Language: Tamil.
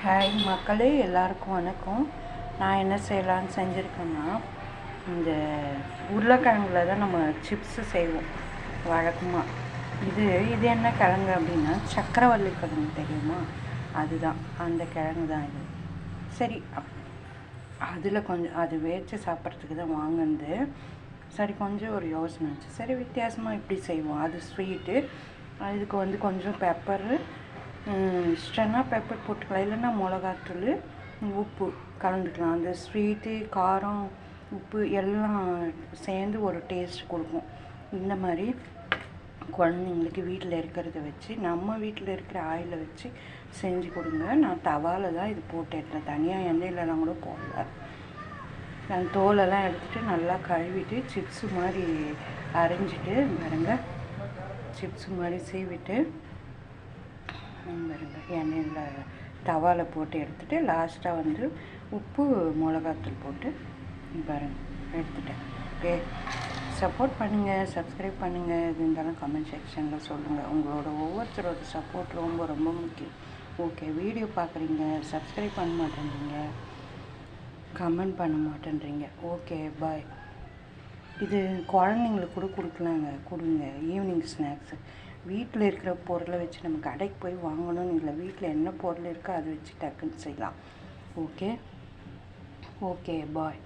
ஹாய் மக்களே, எல்லாருக்கும் வணக்கம். நான் என்ன செய்யலான்னு செஞ்சுருக்கேன்னா, இந்த உருளைக்கிழங்குல தான் நம்ம சிப்ஸு செய்வோம் வழக்கமாக. இது என்ன கிழங்கு அப்படின்னா, சக்கரவள்ளி கிழங்கு தெரியுமா? அதுதான், அந்த கிழங்கு தான் இது. சரி, அதில் கொஞ்சம் அது வேச்சு சாப்பிட்றதுக்கு தான் வாங்கினது. சரி, கொஞ்சம் ஒரு யோசனை ஆச்சு. சரி, வித்தியாசமாக இப்படி செய்வோம். அது ஸ்வீட்டு, இதுக்கு கொஞ்சம் பெப்பரு, இஷ்டம்னா பெப்பர் போட்டுக்கலாம், இல்லைன்னா மிளகாத்தூள், உப்பு கலந்துக்கலாம். அந்த ஸ்வீட்டு, காரம், உப்பு எல்லாம் சேர்ந்து ஒரு டேஸ்ட் கொடுக்கும். இந்த மாதிரி குழந்தைங்களுக்கு வீட்டில் இருக்கிறத வச்சு, நம்ம வீட்டில் இருக்கிற ஆயிலை வச்சு செஞ்சு கொடுங்க. நான் தவாவில் தான் இது போட்டு எடுத்தேன், தனியாக எண்ணெயிலலாம் கூட போடல. நான் தோலெல்லாம் எடுத்துகிட்டு நல்லா கழுவிட்டு சிப்ஸு மாதிரி அரைஞ்சிட்டு பாருங்க, சிப்ஸு மாதிரி சீவிட்டு பாருங்க எண்ணெயில் தவாவில் போட்டு எடுத்துகிட்டு லாஸ்ட்டாக உப்பு மிளகாத்தூள் போட்டு பாருங்க எடுத்துட்டேன். ஓகே, சப்போர்ட் பண்ணுங்கள், சப்ஸ்கிரைப் பண்ணுங்கள். இது இருந்தாலும் கமெண்ட் செக்ஷனில் சொல்லுங்கள். உங்களோட ஒவ்வொருத்தரோட சப்போர்ட் ரொம்ப ரொம்ப முக்கியம். ஓகே, வீடியோ பார்க்குறீங்க, சப்ஸ்கிரைப் பண்ண மாட்டேன்றீங்க, கமெண்ட் பண்ண மாட்டேன்றீங்க. ஓகே, பாய். இது குழந்தைங்களுக்கு கூட கொடுங்க, ஈவினிங் ஸ்நாக்ஸு. வீட்டில் இருக்கிற பொருளை வச்சு நம்ம கடைக்கு போய் வாங்கணும்னு இல்லை, வீட்டில் என்ன பொருள் இருக்கோ அதை வச்சு டக்குன்னு செய்யலாம். ஓகே, பாய்.